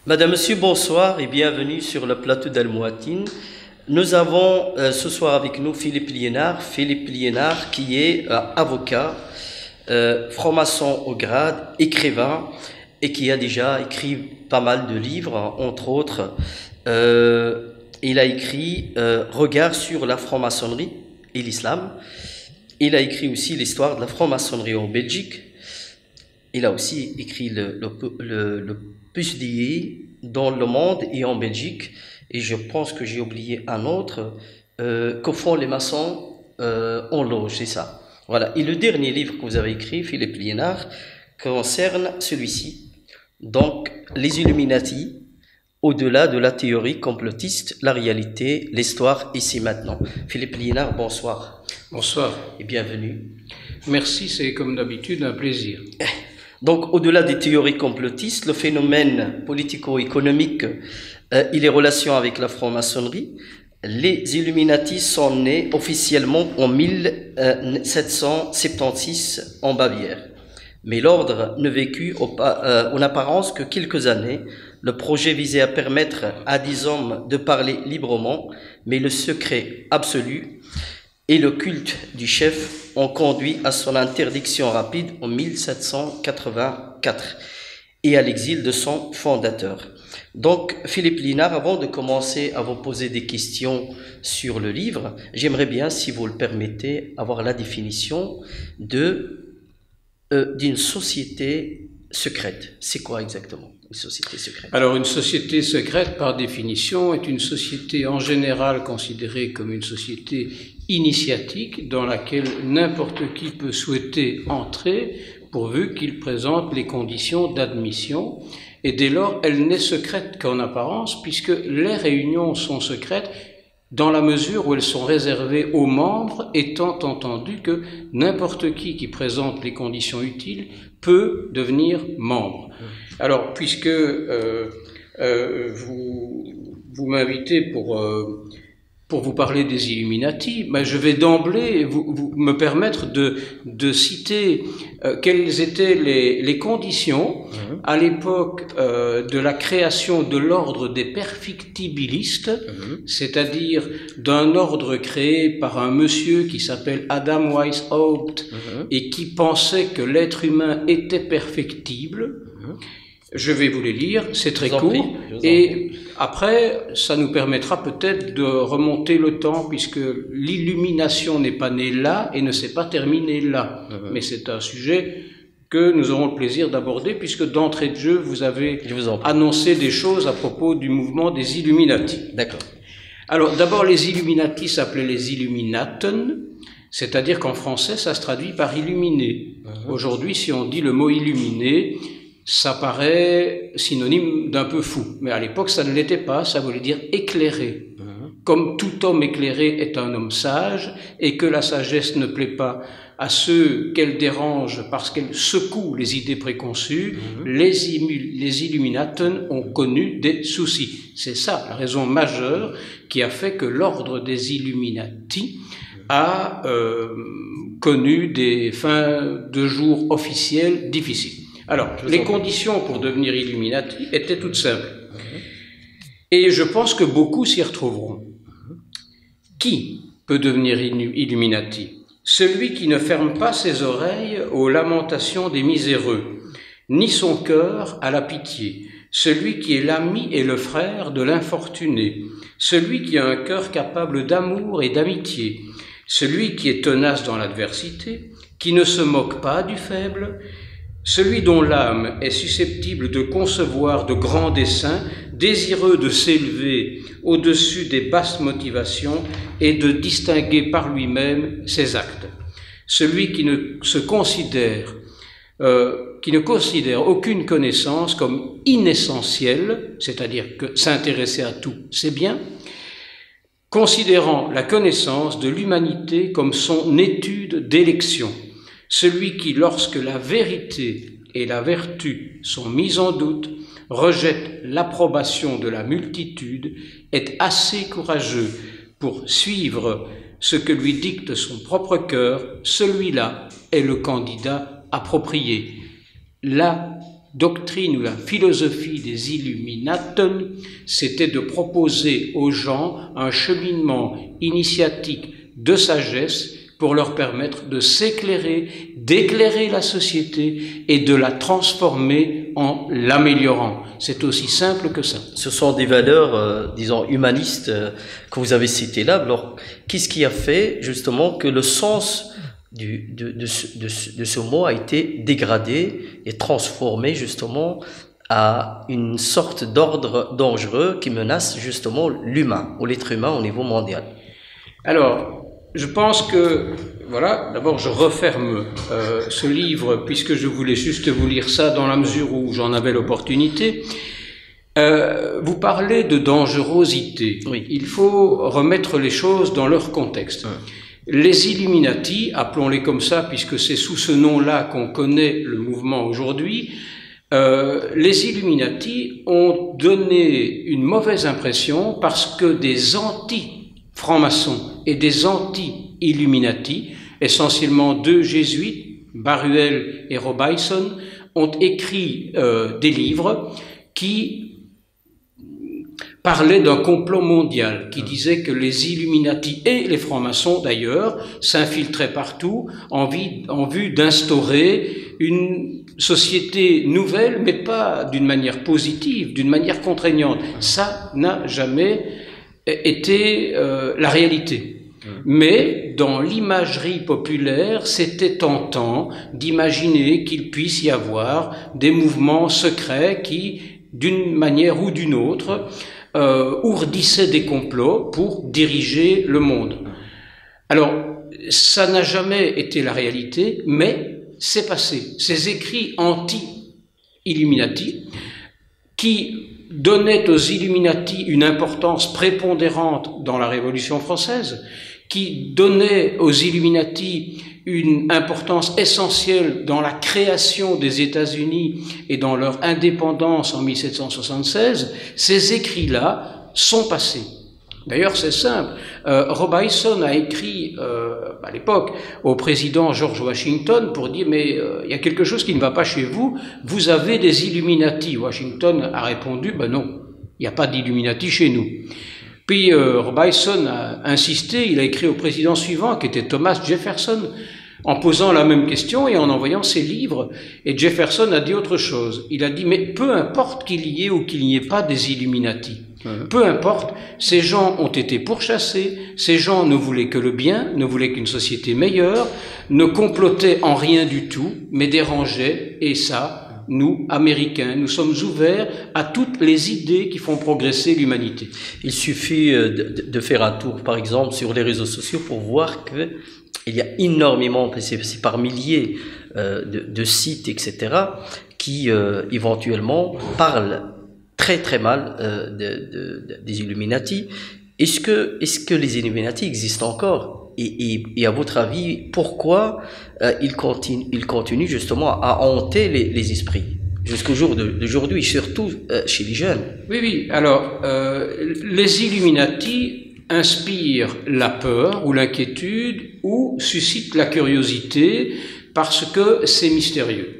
Madame, Monsieur, bonsoir et bienvenue sur le plateau d'Al-Mouatine. Nous avons ce soir avec nous Philippe Liénard. Philippe Liénard qui est avocat, franc-maçon au grade, écrivain et qui a déjà écrit pas mal de livres, entre autres. Il a écrit Regard sur la franc-maçonnerie et l'islam. Il a écrit aussi l'histoire de la franc-maçonnerie en Belgique. Il a aussi écrit le PhD dans le monde et en Belgique. Et je pense que j'ai oublié un autre, qu'au fond les maçons en loge, c'est ça. Voilà. Et le dernier livre que vous avez écrit, Philippe Liénard, concerne celui-ci. Donc, les Illuminati, au-delà de la théorie complotiste, la réalité, l'histoire ici maintenant. Philippe Liénard, bonsoir. Bonsoir. Et bienvenue. Merci, c'est comme d'habitude un plaisir. Donc, au-delà des théories complotistes, le phénomène politico-économique et les relations avec la franc-maçonnerie, les Illuminati sont nés officiellement en 1776 en Bavière. Mais l'ordre ne vécut en apparence que quelques années. Le projet visait à permettre à 10 hommes de parler librement, mais le secret absolu et le culte du chef ont conduit à son interdiction rapide en 1784 et à l'exil de son fondateur. Donc, Philippe Liénard, avant de commencer à vous poser des questions sur le livre, j'aimerais bien, si vous le permettez, avoir la définition d'une société secrète. C'est quoi exactement une société secrète? Alors, une société secrète, par définition, est une société en général considérée comme une société initiatique dans laquelle n'importe qui peut souhaiter entrer pourvu qu'il présente les conditions d'admission. Et dès lors, elle n'est secrète qu'en apparence, puisque les réunions sont secrètes dans la mesure où elles sont réservées aux membres, étant entendu que n'importe qui présente les conditions utiles peut devenir membre. Alors, puisque vous m'invitez pour vous parler des Illuminati, ben je vais d'emblée vous me permettre de citer quelles étaient les conditions à l'époque de la création de l'ordre des perfectibilistes, c'est-à-dire d'un ordre créé par un monsieur qui s'appelle Adam Weishaupt et qui pensait que l'être humain était perfectible. Je vais vous les lire, c'est très court, et après, ça nous permettra peut-être de remonter le temps, puisque l'illumination n'est pas née là et ne s'est pas terminée là. Mais c'est un sujet que nous aurons le plaisir d'aborder, puisque d'entrée de jeu, vous avez annoncé des choses à propos du mouvement des Illuminati. D'accord. Alors, d'abord, les Illuminati s'appelaient les Illuminaten, c'est-à-dire qu'en français, ça se traduit par illuminé. Aujourd'hui, si on dit le mot illuminé, ça paraît synonyme d'un peu fou, mais à l'époque ça ne l'était pas, ça voulait dire éclairé. Comme tout homme éclairé est un homme sage, et que la sagesse ne plaît pas à ceux qu'elle dérange parce qu'elle secoue les idées préconçues, les Illuminaten ont connu des soucis. C'est ça la raison majeure qui a fait que l'ordre des Illuminati a connu des fins de jour officielles difficiles. Alors, les conditions pour devenir Illuminati étaient toutes simples. Et je pense que beaucoup s'y retrouveront. Qui peut devenir Illuminati? Celui qui ne ferme pas ses oreilles aux lamentations des miséreux, ni son cœur à la pitié. Celui qui est l'ami et le frère de l'infortuné. Celui qui a un cœur capable d'amour et d'amitié. Celui qui est tenace dans l'adversité, qui ne se moque pas du faible. Celui dont l'âme est susceptible de concevoir de grands desseins, désireux de s'élever au-dessus des basses motivations et de distinguer par lui-même ses actes. Celui qui ne considère aucune connaissance comme inessentielle, c'est-à-dire que s'intéresser à tout, c'est bien, considérant la connaissance de l'humanité comme son étude d'élection. Celui qui, lorsque la vérité et la vertu sont mises en doute, rejette l'approbation de la multitude, est assez courageux pour suivre ce que lui dicte son propre cœur, celui-là est le candidat approprié. La doctrine ou la philosophie des Illuminaten, c'était de proposer aux gens un cheminement initiatique de sagesse pour leur permettre de s'éclairer, d'éclairer la société et de la transformer en l'améliorant. C'est aussi simple que ça. Ce sont des valeurs, disons, humanistes que vous avez citées là. Alors, qu'est-ce qui a fait justement que le sens de ce mot a été dégradé et transformé justement à une sorte d'ordre dangereux qui menace justement l'humain, ou l'être humain au niveau mondial? Alors, je pense que, voilà, d'abord je referme ce livre puisque je voulais juste vous lire ça dans la mesure où j'en avais l'opportunité. Vous parlez de dangerosité. Oui. Il faut remettre les choses dans leur contexte. Les Illuminati, appelons-les comme ça puisque c'est sous ce nom-là qu'on connaît le mouvement aujourd'hui, les Illuminati ont donné une mauvaise impression parce que des anti-francs-maçons et des anti-Illuminati, essentiellement deux jésuites, Baruel et Robison, ont écrit des livres qui parlaient d'un complot mondial, qui disait que les Illuminati et les francs-maçons d'ailleurs s'infiltraient partout en vue d'instaurer une société nouvelle, mais pas d'une manière positive, d'une manière contraignante. Ça n'a jamais été la réalité. Mais dans l'imagerie populaire, c'était tentant d'imaginer qu'il puisse y avoir des mouvements secrets qui, d'une manière ou d'une autre, ourdissaient des complots pour diriger le monde. Alors, ça n'a jamais été la réalité, mais c'est passé. Ces écrits anti-Illuminati, qui donnaient aux Illuminati une importance prépondérante dans la Révolution française, qui donnait aux Illuminati une importance essentielle dans la création des États-Unis et dans leur indépendance en 1776, ces écrits-là sont passés. D'ailleurs, c'est simple. Robison a écrit à l'époque au président George Washington pour dire « mais il y a quelque chose qui ne va pas chez vous, vous avez des Illuminati ». Washington a répondu « ben non, il n'y a pas d'Illuminati chez nous ». Puis Robison a insisté, il a écrit au président suivant, qui était Thomas Jefferson, en posant la même question et en envoyant ses livres. Et Jefferson a dit autre chose. Il a dit, mais peu importe qu'il y ait ou qu'il n'y ait pas des Illuminati, peu importe, ces gens ont été pourchassés, ces gens ne voulaient que le bien, ne voulaient qu'une société meilleure, ne complotaient en rien du tout, mais dérangeaient, et ça, nous, Américains, nous sommes ouverts à toutes les idées qui font progresser l'humanité. Il suffit de faire un tour, par exemple, sur les réseaux sociaux pour voir qu'il y a énormément, c'est par milliers de sites, etc., qui éventuellement parlent très très mal des Illuminati. Est-ce que les Illuminati existent encore? Et à votre avis, pourquoi ils continuent justement à hanter les esprits jusqu'au jour d'aujourd'hui, surtout chez les jeunes? Oui. Alors, les Illuminati inspirent la peur ou l'inquiétude ou suscitent la curiosité parce que c'est mystérieux.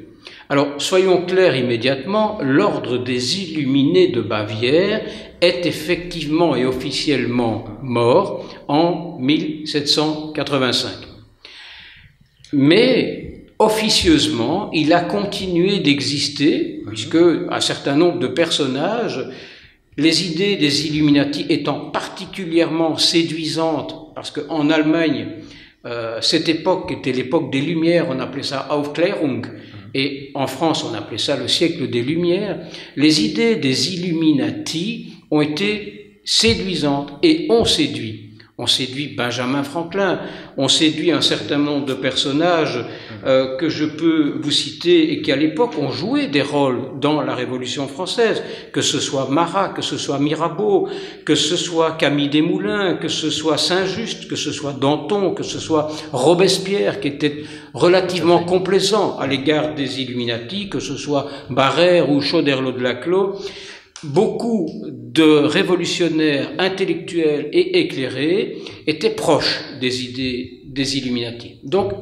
Alors, soyons clairs immédiatement, l'ordre des Illuminés de Bavière est effectivement et officiellement mort en 1785. Mais officieusement, il a continué d'exister, puisque un certain nombre de personnages, les idées des Illuminati étant particulièrement séduisantes, parce qu'en Allemagne, cette époque était l'époque des Lumières, on appelait ça Aufklärung, et en France on appelait ça le siècle des Lumières, les idées des Illuminati ont été séduisantes et ont séduit. On séduit Benjamin Franklin, on séduit un certain nombre de personnages que je peux vous citer et qui à l'époque ont joué des rôles dans la Révolution française, que ce soit Marat, que ce soit Mirabeau, que ce soit Camille Desmoulins, que ce soit Saint-Just, que ce soit Danton, que ce soit Robespierre, qui était relativement complaisant à l'égard des Illuminati, que ce soit Barrère ou Choderlos de Laclos. Beaucoup de révolutionnaires intellectuels et éclairés étaient proches des idées des Illuminati. Donc,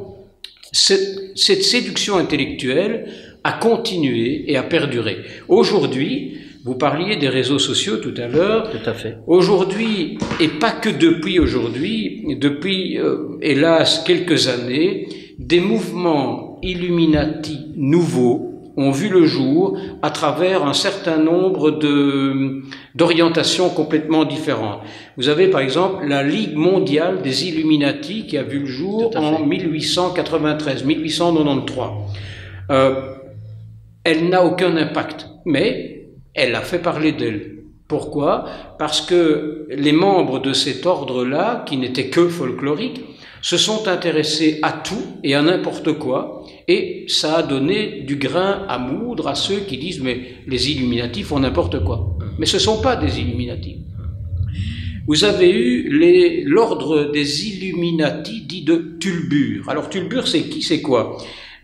cette séduction intellectuelle à continuer et à perdurer. Aujourd'hui, vous parliez des réseaux sociaux tout à l'heure. Tout à fait. Aujourd'hui, et pas que depuis aujourd'hui, depuis hélas quelques années, des mouvements Illuminati nouveaux ont vu le jour à travers un certain nombre d'orientations complètement différentes. Vous avez par exemple la Ligue mondiale des Illuminati qui a vu le jour en 1893, 1893. Elle n'a aucun impact, mais elle a fait parler d'elle. Pourquoi? Parce que les membres de cet ordre-là, qui n'étaient que folkloriques, se sont intéressés à tout et à n'importe quoi, et ça a donné du grain à moudre à ceux qui disent « mais les Illuminati font n'importe quoi ». Mais ce ne sont pas des Illuminati. Vous avez eu l'ordre des Illuminati dit de Tulbur. Alors Tulbur, c'est qui, c'est quoi?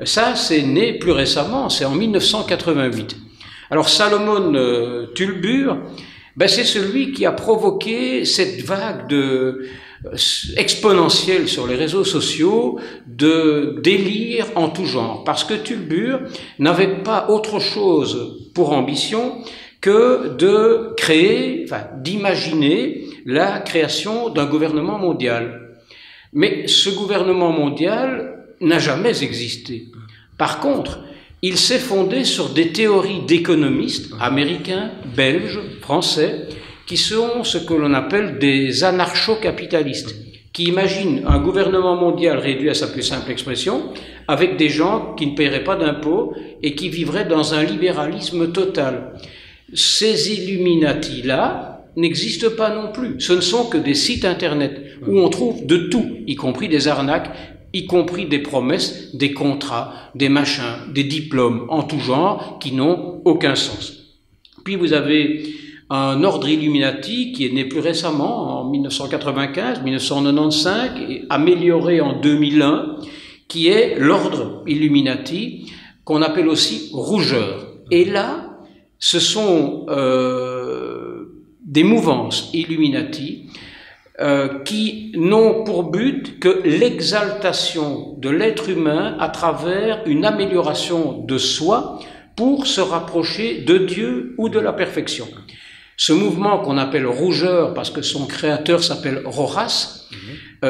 Ça, c'est né plus récemment, c'est en 1988. Alors Salomon Tulbur, ben, c'est celui qui a provoqué cette vague exponentielle sur les réseaux sociaux de délire en tout genre. Parce que Tulbur n'avait pas autre chose pour ambition que de créer, enfin d'imaginer la création d'un gouvernement mondial. Mais ce gouvernement mondial n'a jamais existé. Par contre, il s'est fondé sur des théories d'économistes américains, belges, français, qui sont ce que l'on appelle des anarcho-capitalistes, qui imaginent un gouvernement mondial réduit à sa plus simple expression, avec des gens qui ne paieraient pas d'impôts et qui vivraient dans un libéralisme total. Ces Illuminati-là n'existent pas non plus. Ce ne sont que des sites internet où on trouve de tout, y compris des arnaques, y compris des promesses, des contrats, des machins, des diplômes en tout genre qui n'ont aucun sens. Puis vous avez un ordre Illuminati qui est né plus récemment, en 1995, 1995, et amélioré en 2001, qui est l'ordre Illuminati, qu'on appelle aussi rougeur. Et là, ce sont des mouvances Illuminati qui n'ont pour but que l'exaltation de l'être humain à travers une amélioration de soi pour se rapprocher de Dieu ou de la perfection. Ce mouvement qu'on appelle rougeur, parce que son créateur s'appelle Rojas,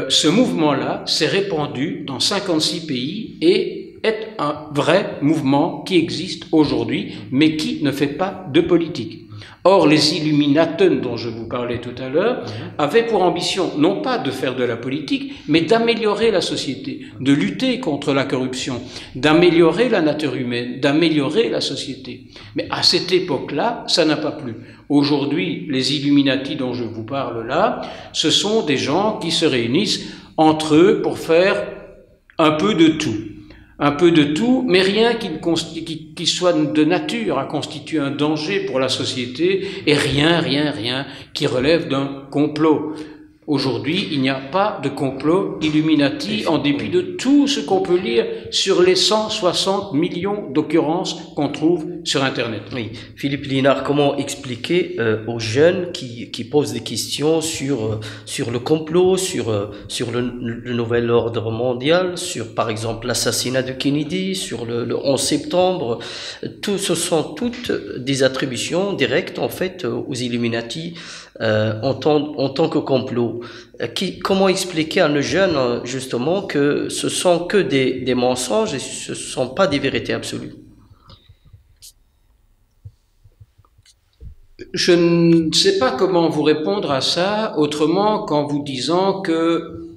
ce mouvement-là s'est répandu dans 56 pays et est un vrai mouvement qui existe aujourd'hui, mais qui ne fait pas de politique. Or, les Illuminaten dont je vous parlais tout à l'heure avaient pour ambition non pas de faire de la politique, mais d'améliorer la société, de lutter contre la corruption, d'améliorer la nature humaine, d'améliorer la société. Mais à cette époque-là, ça n'a pas plu. Aujourd'hui, les Illuminati dont je vous parle là, ce sont des gens qui se réunissent entre eux pour faire un peu de tout. Un peu de tout, mais rien qui soit de nature à constituer un danger pour la société, et rien qui relève d'un complot. Aujourd'hui, il n'y a pas de complot Illuminati, en dépit de tout ce qu'on peut lire sur les 160 millions d'occurrences qu'on trouve sur Internet. Oui, Philippe Liénard, comment expliquer aux jeunes qui posent des questions sur le complot, sur le nouvel ordre mondial, sur par exemple l'assassinat de Kennedy, sur le 11 septembre, ce sont toutes des attributions directes en fait aux Illuminati en tant que complot. Comment expliquer à nos jeunes justement que ce sont que des mensonges et ce ne sont pas des vérités absolues? Je ne sais pas comment vous répondre à ça autrement qu'en vous disant que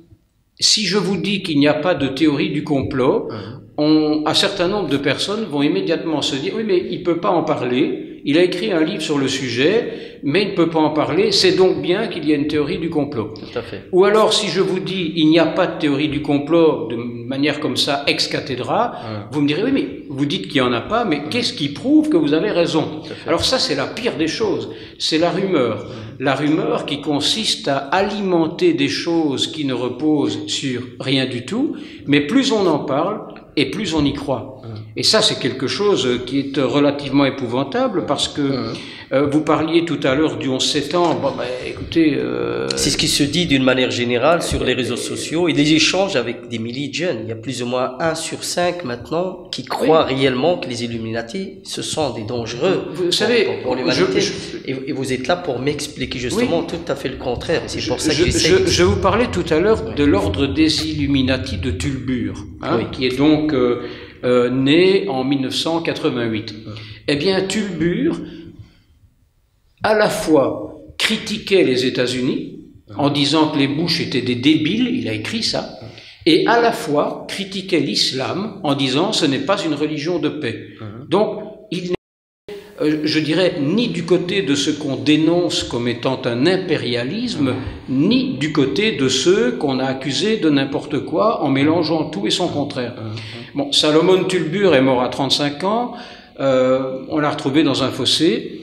si je vous dis qu'il n'y a pas de théorie du complot, un certain nombre de personnes vont immédiatement se dire « oui, mais il ne peut pas en parler, il a écrit un livre sur le sujet, mais il ne peut pas en parler, c'est donc bien qu'il y ait une théorie du complot. » Tout à fait. Ou alors, si je vous dis « il n'y a pas de théorie du complot de manière comme ça, ex cathedra », vous me direz « oui, mais vous dites qu'il n'y en a pas, mais qu'est-ce qui prouve que vous avez raison ?» Alors ça, c'est la pire des choses, c'est la rumeur. La rumeur qui consiste à alimenter des choses qui ne reposent sur rien du tout, mais plus on en parle, et plus on y croit. Et ça, c'est quelque chose qui est relativement épouvantable parce que vous parliez tout à l'heure du 11 septembre. Bon, ben, écoutez... C'est ce qui se dit d'une manière générale sur les réseaux sociaux et des échanges avec des milliers de jeunes. Il y a plus ou moins 1 sur 5 maintenant qui croient réellement que les Illuminati, ce sont des dangereux vous savez, pour l'humanité. Et vous êtes là pour m'expliquer justement tout à fait le contraire. C'est pour ça que je vous parlais tout à l'heure de l'ordre des Illuminati de Tulbure, qui est donc... né en 1988. Eh bien, Tulbure, à la fois critiquait les États-Unis en disant que les Bush étaient des débiles, il a écrit ça, et à la fois critiquait l'islam en disant ce n'est pas une religion de paix. Donc, il n'est, je dirais, ni du côté de ce qu'on dénonce comme étant un impérialisme, ni du côté de ceux qu'on a accusés de n'importe quoi en mélangeant tout et son contraire. Bon, Salomon Tulbure est mort à 35 ans, on l'a retrouvé dans un fossé.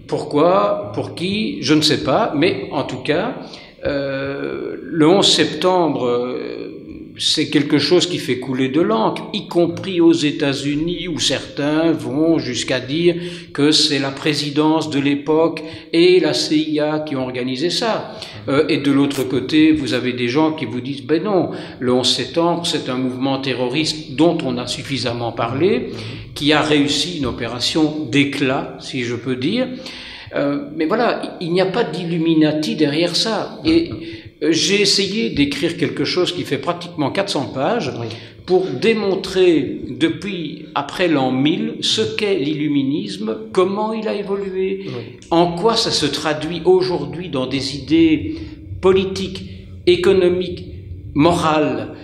Pourquoi? Pour qui? Je ne sais pas, mais en tout cas, le 11 septembre, c'est quelque chose qui fait couler de l'encre, y compris aux États-Unis, où certains vont jusqu'à dire que c'est la présidence de l'époque et la CIA qui ont organisé ça. Et de l'autre côté, vous avez des gens qui vous disent « Ben non, le 11 septembre, c'est un mouvement terroriste dont on a suffisamment parlé, qui a réussi une opération d'éclat, si je peux dire. » Mais voilà, il n'y a pas d'Illuminati derrière ça. Et j'ai essayé d'écrire quelque chose qui fait pratiquement 400 pages pour démontrer depuis après l'an 1000 ce qu'est l'illuminisme, comment il a évolué, en quoi ça se traduit aujourd'hui dans des idées politiques, économiques, morales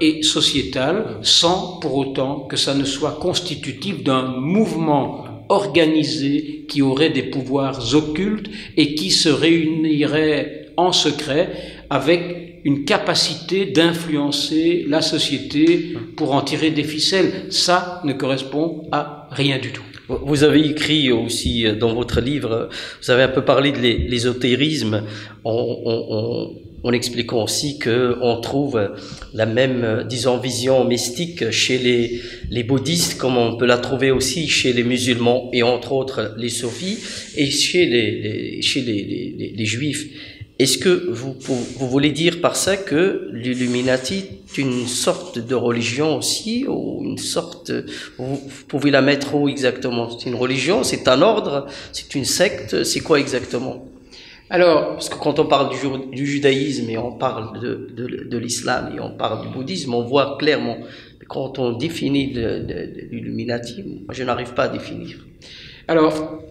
et sociétales, sans pour autant que ça ne soit constitutif d'un mouvement organisé qui aurait des pouvoirs occultes et qui se réunirait en secret avec une capacité d'influencer la société pour en tirer des ficelles. Ça ne correspond à rien du tout. Vous avez écrit aussi dans votre livre, vous avez un peu parlé de l'ésotérisme en expliquant aussi qu'on trouve la même, disons, vision mystique chez les bouddhistes, comme on peut la trouver aussi chez les musulmans et entre autres les soufis et chez les juifs. Est-ce que vous voulez dire par ça que l'Illuminati est une sorte de religion aussi, ou une sorte, vous pouvez la mettre où exactement? C'est une religion, c'est un ordre, c'est une secte, c'est quoi exactement? Alors, parce que quand on parle du judaïsme et on parle de l'islam et on parle du bouddhisme, on voit clairement. Quand on définit l'Illuminati, moi je n'arrive pas à définir. Alors,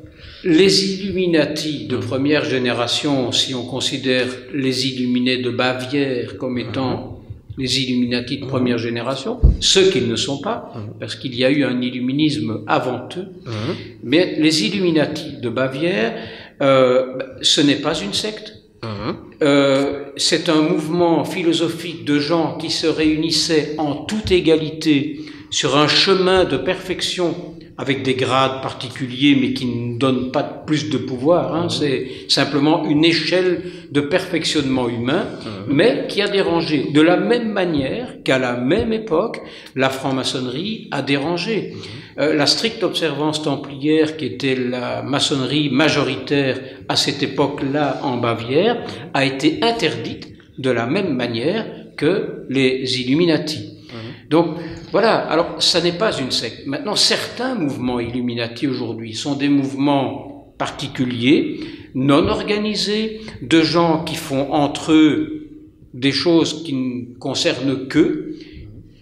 les Illuminati de première génération, si on considère les Illuminés de Bavière comme étant les Illuminati de première génération, ceux qui ne sont pas, parce qu'il y a eu un illuminisme avant eux, mais les Illuminati de Bavière, ce n'est pas une secte. C'est un mouvement philosophique de gens qui se réunissaient en toute égalité sur un chemin de perfection avec des grades particuliers mais qui ne donnent pas plus de pouvoir, c'est simplement une échelle de perfectionnement humain, mais qui a dérangé. De la même manière qu'à la même époque, la franc-maçonnerie a dérangé. La stricte observance templière, qui était la maçonnerie majoritaire à cette époque-là en Bavière, a été interdite de la même manière que les Illuminati. Donc, voilà, alors ça n'est pas une secte. Maintenant, certains mouvements Illuminati aujourd'hui sont des mouvements particuliers, non organisés, de gens qui font entre eux des choses qui ne concernent qu'eux,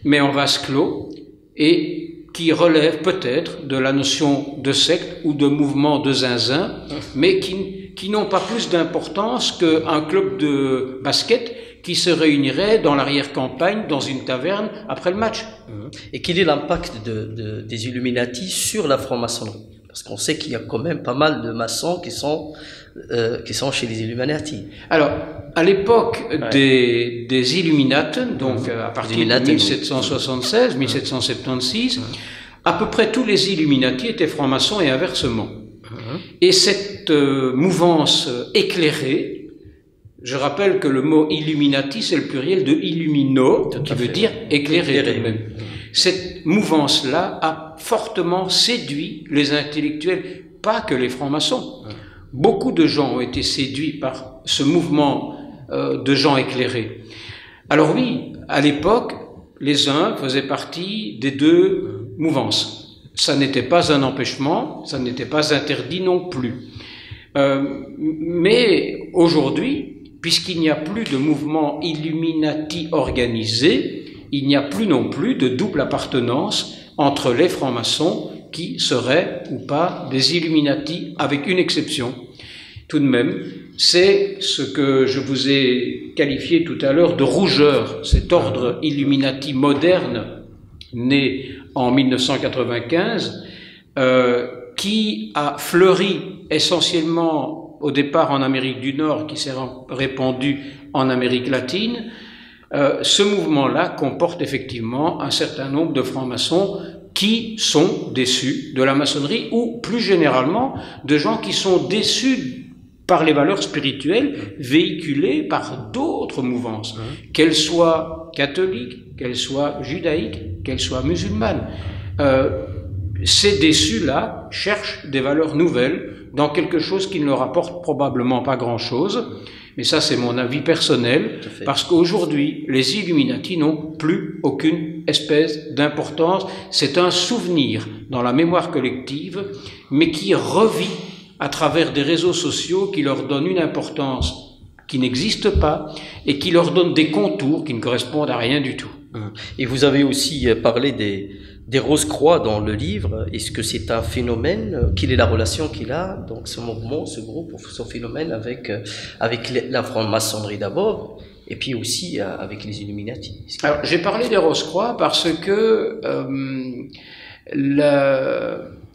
mais en vase clos, et qui relèvent peut-être de la notion de secte ou de mouvement de zinzin, mais qui n'ont pas plus d'importance qu'un club de basket qui se réunirait dans l'arrière-campagne, dans une taverne, après le match. Et quel est l'impact des Illuminati sur la franc-maçonnerie? Parce qu'on sait qu'il y a quand même pas mal de maçons qui sont chez les Illuminati. Alors, à l'époque des Illuminaten, donc à partir de 1776, 1776, à peu près tous les Illuminati étaient francs-maçons et inversement. Et cette mouvance éclairée, je rappelle que le mot Illuminati, c'est le pluriel de illumino, qui veut dire éclairer tout de même. Cette mouvance-là a fortement séduit les intellectuels, pas que les francs-maçons. Beaucoup de gens ont été séduits par ce mouvement de gens éclairés. Alors oui, à l'époque, les uns faisaient partie des deux mouvances. Ça n'était pas un empêchement, ça n'était pas interdit non plus. Mais aujourd'hui, puisqu'il n'y a plus de mouvement Illuminati organisé, il n'y a plus non plus de double appartenance entre les francs-maçons qui seraient ou pas des Illuminati, avec une exception. Tout de même, c'est ce que je vous ai qualifié tout à l'heure de rougeur, cet ordre Illuminati moderne, né en 1995, qui a fleuri essentiellement au départ en Amérique du Nord, qui s'est répandu en Amérique latine. Ce mouvement-là comporte effectivement un certain nombre de francs-maçons qui sont déçus de la maçonnerie, ou plus généralement de gens qui sont déçus par les valeurs spirituelles véhiculées par d'autres mouvances, qu'elles soient catholiques, qu'elles soient judaïques, qu'elles soient musulmanes. Ces déçus-là cherchent des valeurs nouvelles dans quelque chose qui ne leur apporte probablement pas grand-chose, mais ça c'est mon avis personnel, parce qu'aujourd'hui les Illuminati n'ont plus aucune espèce d'importance. C'est un souvenir dans la mémoire collective, mais qui revit à travers des réseaux sociaux qui leur donnent une importance qui n'existe pas et qui leur donnent des contours qui ne correspondent à rien du tout. Et vous avez aussi parlé des Rose-Croix dans le livre. Est-ce que c'est un phénomène? Quelle est la relation qu'il a, donc ce mouvement, ce groupe, ce phénomène avec la franc-maçonnerie d'abord, et puis aussi avec les Illuminati? Alors, j'ai parlé des Rose-Croix parce que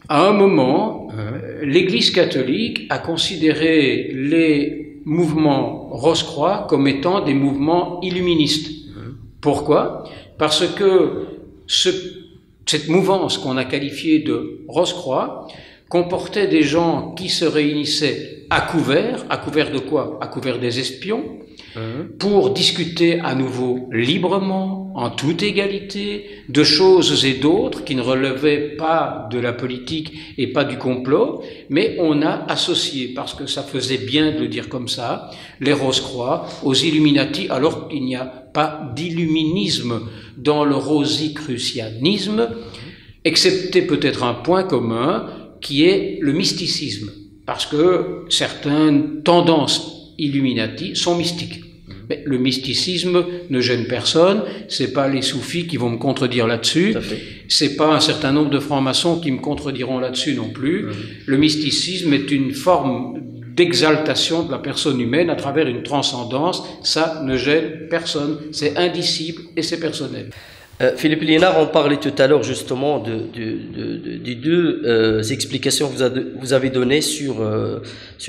à un moment, l'Église catholique a considéré les mouvements Rose-Croix comme étant des mouvements illuministes. Pourquoi? Parce que cette mouvance qu'on a qualifiée de Rose-Croix comportait des gens qui se réunissaient à couvert de quoi? À couvert des espions, pour discuter à nouveau librement, en toute égalité, de choses et d'autres qui ne relevaient pas de la politique et pas du complot, mais on a associé, parce que ça faisait bien de le dire comme ça, les Rose-Croix aux Illuminati, alors qu'il n'y a pas d'illuminisme dans le rosicrucianisme, excepté peut-être un point commun, qui est le mysticisme, parce que certaines tendances Illuminati sont mystiques. Mais le mysticisme ne gêne personne, c'est pas les soufis qui vont me contredire là-dessus, c'est pas un certain nombre de francs-maçons qui me contrediront là-dessus non plus. Le mysticisme est une forme d'exaltation de la personne humaine à travers une transcendance, ça ne gêne personne, c'est indicible et c'est personnel. Philippe Liénard, on parlait tout à l'heure justement des deux explications que vous avez données sur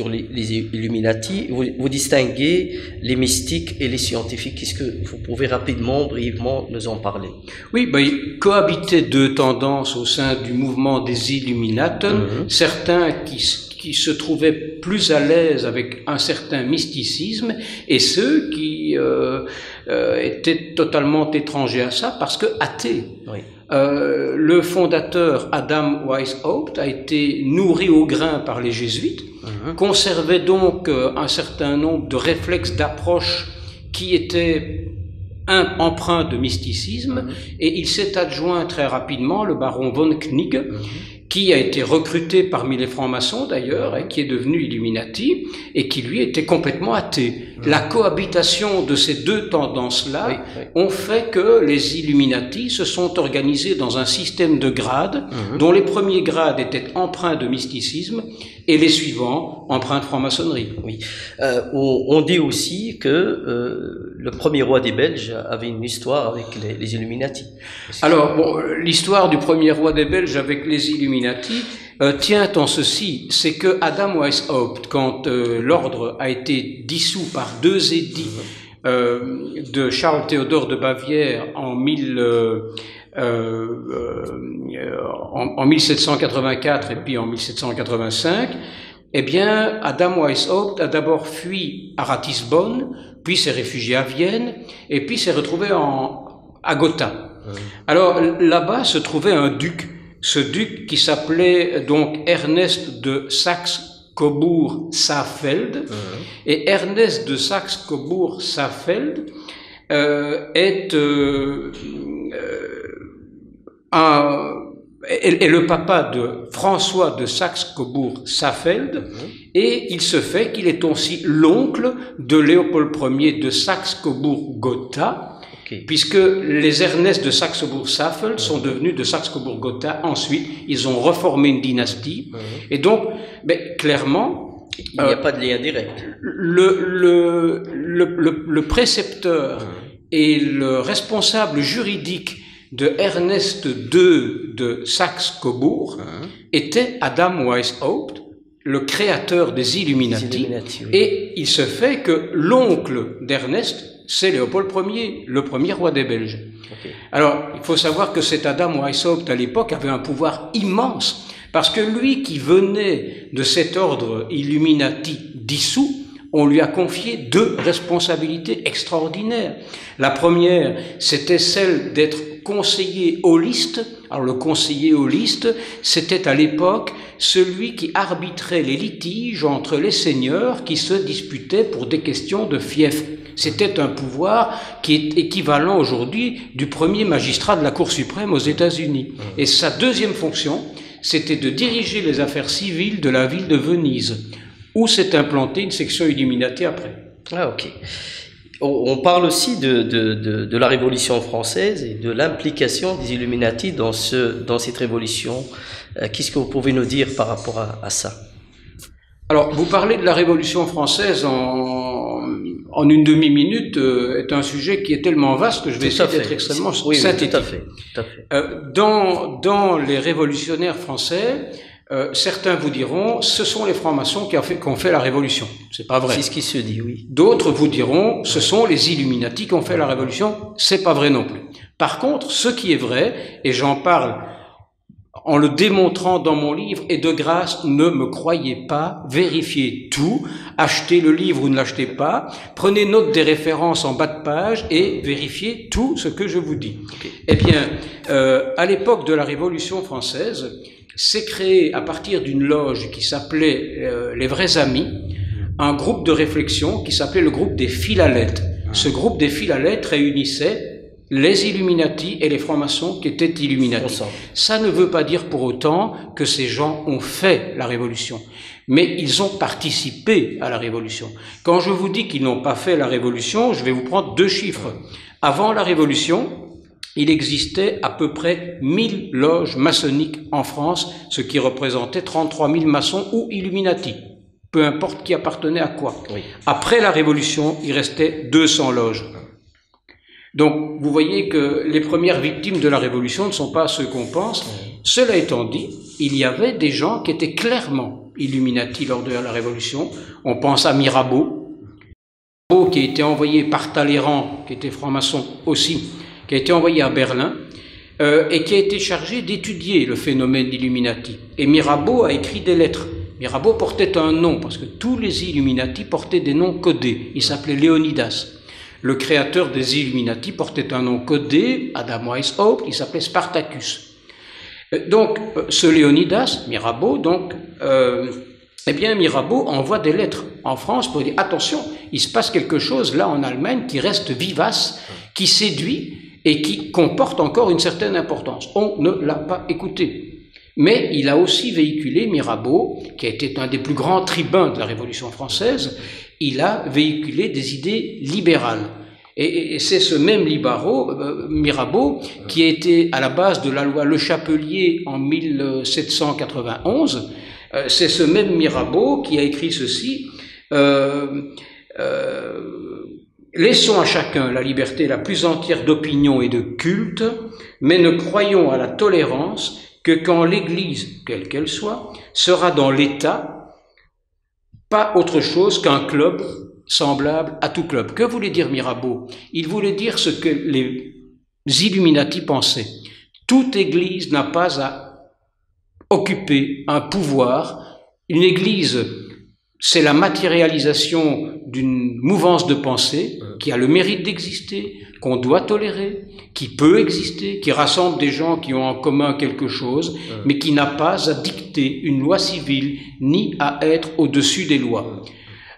les Illuminati. Vous distinguez les mystiques et les scientifiques. Est-ce que vous pouvez rapidement, brièvement nous en parler? Oui, il cohabitait deux tendances au sein du mouvement des Illuminati. Certains qui se trouvaient plus à l'aise avec un certain mysticisme, et ceux qui étaient totalement étrangers à ça parce que athées. Le fondateur Adam Weishaupt a été nourri au grain par les jésuites, conservait donc un certain nombre de réflexes d'approche qui étaient empreints de mysticisme, et il s'est adjoint très rapidement le baron von Knigge, qui a été recruté parmi les francs-maçons d'ailleurs, et qui est devenu Illuminati, et qui lui était complètement athée. La cohabitation de ces deux tendances-là ont fait que les Illuminati se sont organisés dans un système de grades, dont les premiers grades étaient empreints de mysticisme, et les suivants empreints de franc-maçonnerie. Oui. On dit aussi que le premier roi des Belges avait une histoire avec les Illuminati. Alors, bon, l'histoire du premier roi des Belges avec les Illuminati tient en ceci, c'est que Adam Weishaupt, quand l'ordre a été dissous par deux édits de Charles Théodore de Bavière en 1784 et puis en 1785, eh bien, Adam Weishaupt a d'abord fui à Ratisbonne, puis s'est réfugié à Vienne, et puis s'est retrouvé à Gotha. Alors là-bas se trouvait un duc, ce duc qui s'appelait donc Ernest de Saxe-Cobourg-Saalfeld, et Ernest de Saxe-Cobourg-Saalfeld est le papa de François de Saxe-Cobourg-Saalfeld, et il se fait qu'il est aussi l'oncle de Léopold Ier de Saxe-Cobourg-Gotha, puisque les Ernest de Saxe-Cobourg-Saalfeld sont devenus de Saxe-Cobourg-Gotha ensuite. Ils ont reformé une dynastie, et donc, clairement, il n'y a pas de lien direct. Le précepteur et le responsable juridique de Ernest II de Saxe-Cobourg était Adam Weishaupt, le créateur des Illuminati, oui. Et il se fait que l'oncle d'Ernest, c'est Léopold Ier, le premier roi des Belges. Alors, il faut savoir que cet Adam Weishaupt, à l'époque, avait un pouvoir immense, parce que lui qui venait de cet ordre Illuminati dissous, on lui a confié 2 responsabilités extraordinaires. La première, c'était celle d'être conseiller holiste. Alors le conseiller holiste, c'était à l'époque celui qui arbitrait les litiges entre les seigneurs qui se disputaient pour des questions de fief. C'était un pouvoir qui est équivalent aujourd'hui du premier magistrat de la Cour suprême aux États-Unis. Et sa deuxième fonction, c'était de diriger les affaires civiles de la ville de Venise, où s'est implantée une section Illuminati après. Ah, ok. On parle aussi de la Révolution française et de l'implication des Illuminati dans cette révolution. Qu'est-ce que vous pouvez nous dire par rapport à ça? Alors, vous parlez de la Révolution française en une demi-minute est un sujet qui est tellement vaste que je vais essayer d'être extrêmement synthétique. Tout à fait. Dans les révolutionnaires français, certains vous diront, ce sont les francs-maçons qui ont fait la révolution. C'est pas vrai. C'est ce qui se dit, oui. D'autres vous diront, ce sont les Illuminati qui ont fait la révolution. C'est pas vrai non plus. Par contre, ce qui est vrai, et j'en parle en le démontrant dans mon livre, et de grâce, ne me croyez pas, vérifiez tout, achetez le livre ou ne l'achetez pas, prenez note des références en bas de page et vérifiez tout ce que je vous dis. Eh bien, à l'époque de la Révolution française, s'est créé à partir d'une loge qui s'appelait les Vrais Amis, un groupe de réflexion qui s'appelait le groupe des Philalèthes. Ce groupe des Philalèthes réunissait les Illuminati et les francs-maçons qui étaient Illuminati. Ça ne veut pas dire pour autant que ces gens ont fait la révolution, mais ils ont participé à la révolution. Quand je vous dis qu'ils n'ont pas fait la révolution, je vais vous prendre 2 chiffres. Avant la révolution, il existait à peu près 1000 loges maçonniques en France, ce qui représentait 33 000 maçons ou Illuminati, peu importe qui appartenait à quoi. Oui. Après la Révolution, il restait 200 loges. Donc, vous voyez que les premières victimes de la Révolution ne sont pas ceux qu'on pense. Cela étant dit, il y avait des gens qui étaient clairement Illuminati lors de la Révolution. On pense à Mirabeau, qui a été envoyé par Talleyrand, qui était franc-maçon aussi, qui a été envoyé à Berlin et qui a été chargé d'étudier le phénomène d'Illuminati. Et Mirabeau a écrit des lettres. Mirabeau portait un nom, parce que tous les Illuminati portaient des noms codés. Il s'appelait Léonidas. Le créateur des Illuminati portait un nom codé, Adam Weishaupt, qui s'appelait Spartacus. Donc, ce Léonidas, Mirabeau, eh bien, Mirabeau envoie des lettres en France pour dire, attention, il se passe quelque chose là en Allemagne qui reste vivace, qui séduit et qui comporte encore une certaine importance. On ne l'a pas écouté. Mais il a aussi véhiculé, Mirabeau, qui a été un des plus grands tribuns de la Révolution française, il a véhiculé des idées libérales. Et c'est ce même Mirabeau qui a été à la base de la loi Le Chapelier en 1791. C'est ce même Mirabeau qui a écrit ceci. Laissons à chacun la liberté la plus entière d'opinion et de culte, mais ne croyons à la tolérance que quand l'Église, quelle qu'elle soit, sera dans l'État, pas autre chose qu'un club semblable à tout club. Que voulait dire Mirabeau? Il voulait dire ce que les Illuminati pensaient. Toute Église n'a pas à occuper un pouvoir. Une Église c'est la matérialisation d'une mouvance de pensée qui a le mérite d'exister, qu'on doit tolérer, qui peut exister, qui rassemble des gens qui ont en commun quelque chose, mais qui n'a pas à dicter une loi civile, ni à être au-dessus des lois.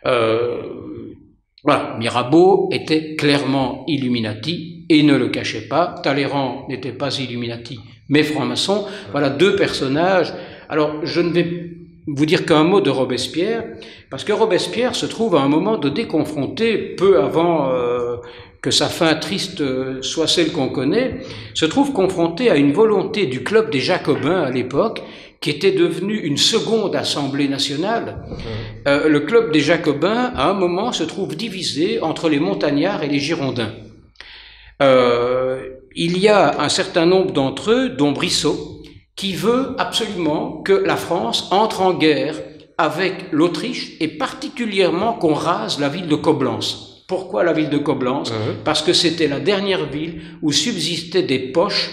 Voilà, Mirabeau était clairement Illuminati et ne le cachait pas. Talleyrand n'était pas Illuminati, mais franc-maçon. Voilà deux personnages. Alors, je ne vais vous dire qu'un mot de Robespierre, parce que Robespierre se trouve à un moment donné confronté, peu avant que sa fin triste soit celle qu'on connaît, se trouve confronté à une volonté du club des Jacobins à l'époque, qui était devenu une seconde Assemblée nationale. Le club des Jacobins, à un moment, se trouve divisé entre les montagnards et les Girondins. Il y a un certain nombre d'entre eux, dont Brissot, qui veut absolument que la France entre en guerre avec l'Autriche et particulièrement qu'on rase la ville de Coblence. Pourquoi la ville de Coblence ? Parce que c'était la dernière ville où subsistaient des poches,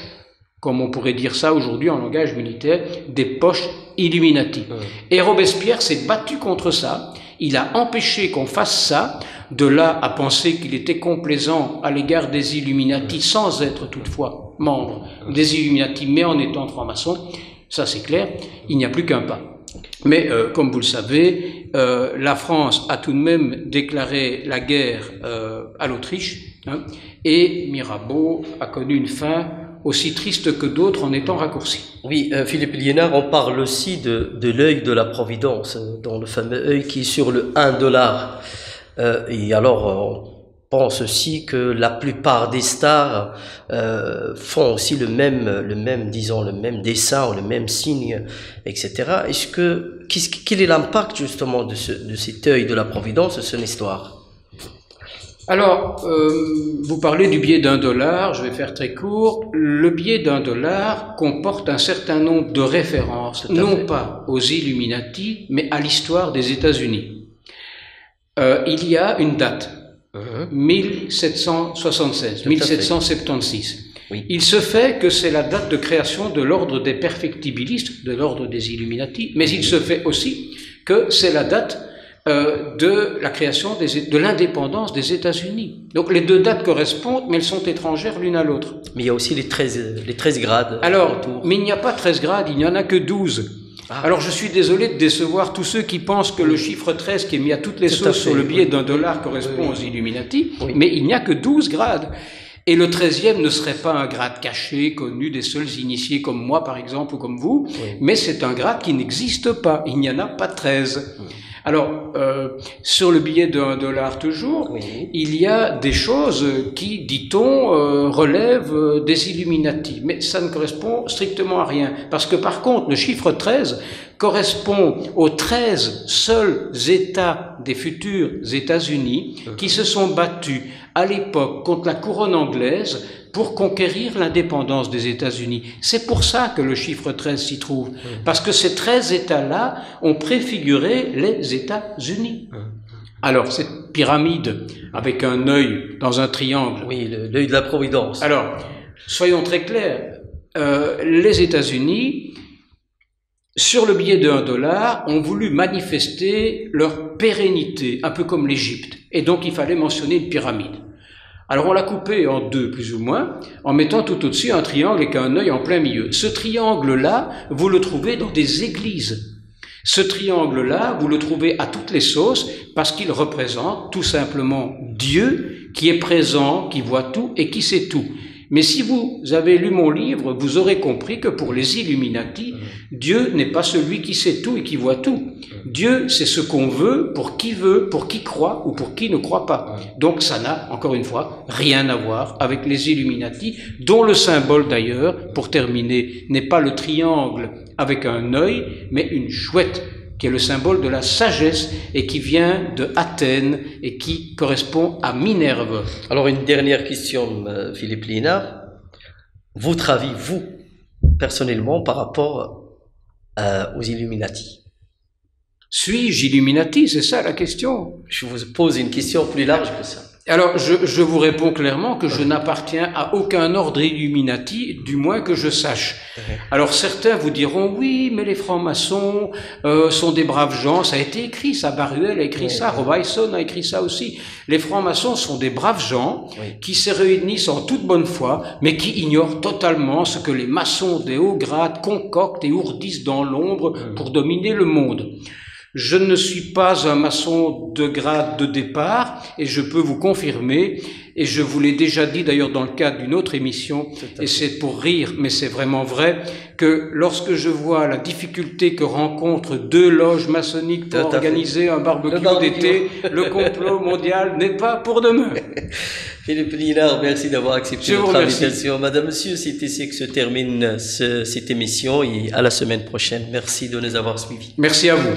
comme on pourrait dire ça aujourd'hui en langage militaire, des poches Illuminati. Et Robespierre s'est battu contre ça, il a empêché qu'on fasse ça, de là à penser qu'il était complaisant à l'égard des Illuminati sans être toutefois membre des Illuminati, mais en étant franc-maçon, ça c'est clair, il n'y a plus qu'un pas. Mais comme vous le savez, la France a tout de même déclaré la guerre à l'Autriche, et Mirabeau a connu une fin aussi triste que d'autres en étant raccourci. Oui, Philippe Liénard, on parle aussi de l'œil de la Providence, dans le fameux œil qui est sur le 1 dollar. Et alors, on pense aussi que la plupart des stars font aussi le même dessin, le même signe, etc. Quel est l'impact justement de cet œil de la Providence de son histoire? Alors, vous parlez du billet d'1 $, je vais faire très court. Le billet d'1 $ comporte un certain nombre de références, non pas aux Illuminati, mais à l'histoire des États-Unis. Il y a une date, 1776, 1776. Oui. Il se fait que c'est la date de création de l'ordre des perfectibilistes, de l'ordre des Illuminati, mais il se fait aussi que c'est la date de la création de l'indépendance des États-Unis. Donc les deux dates correspondent, mais elles sont étrangères l'une à l'autre. Mais il y a aussi les 13 grades. Alors, mais il n'y a pas 13 grades, il n'y en a que 12. Ah. Alors je suis désolé de décevoir tous ceux qui pensent que le chiffre 13 qui est mis à toutes les sauces sur le billet d'1 $ correspond aux Illuminati, mais il n'y a que 12 grades. Et le 13e ne serait pas un grade caché, connu des seuls initiés comme moi par exemple ou comme vous, mais c'est un grade qui n'existe pas, il n'y en a pas 13. Alors, sur le billet d'1 $ toujours, il y a des choses qui, dit-on, relèvent des Illuminati. Mais ça ne correspond strictement à rien. Parce que par contre, le chiffre 13 correspond aux 13 seuls États des futurs États-Unis qui se sont battus à l'époque contre la couronne anglaise pour conquérir l'indépendance des États-Unis. C'est pour ça que le chiffre 13 s'y trouve. Parce que ces 13 États-là ont préfiguré les États-Unis. Alors, cette pyramide avec un œil dans un triangle. Oui, l'œil de la Providence. Alors, soyons très clairs. Les États-Unis, sur le billet d'1 $, ont voulu manifester leur pérennité, un peu comme l'Égypte. Et donc, il fallait mentionner une pyramide. Alors on l'a coupé en deux, plus ou moins, en mettant tout au-dessus un triangle avec un œil en plein milieu. Ce triangle-là, vous le trouvez dans des églises. Ce triangle-là, vous le trouvez à toutes les sauces parce qu'il représente tout simplement Dieu qui est présent, qui voit tout et qui sait tout. Mais si vous avez lu mon livre, vous aurez compris que pour les Illuminati, Dieu n'est pas celui qui sait tout et qui voit tout. Dieu, c'est ce qu'on veut, pour qui croit ou pour qui ne croit pas. Donc ça n'a, encore une fois, rien à voir avec les Illuminati, dont le symbole d'ailleurs, pour terminer, n'est pas le triangle avec un œil, mais une chouette, qui est le symbole de la sagesse et qui vient de Athènes et qui correspond à Minerve. Alors une dernière question, Philippe Liénard. Votre avis, vous, personnellement, par rapport aux Illuminati? Suis-je Illuminati? C'est ça la question. Je vous pose une question plus large que ça. Alors, je vous réponds clairement que je n'appartiens à aucun ordre Illuminati, du moins que je sache. Alors, certains vous diront, oui, mais les francs-maçons sont des braves gens. Ça a été écrit, ça, Baruel a écrit ça, Robinson a écrit ça aussi. Les francs-maçons sont des braves gens qui se réunissent en toute bonne foi, mais qui ignorent totalement ce que les maçons des hauts grades concoctent et ourdissent dans l'ombre pour dominer le monde. Je ne suis pas un maçon de grade de départ et je peux vous confirmer, et je vous l'ai déjà dit d'ailleurs dans le cadre d'une autre émission, et c'est pour rire, mais c'est vraiment vrai, que lorsque je vois la difficulté que rencontrent 2 loges maçonniques pour organiser un barbecue d'été, le complot mondial n'est pas pour demain. Philippe Liénard, merci d'avoir accepté notre invitation. Madame, Monsieur, c'est ici que se termine cette émission et à la semaine prochaine. Merci de nous avoir suivis. Merci à vous.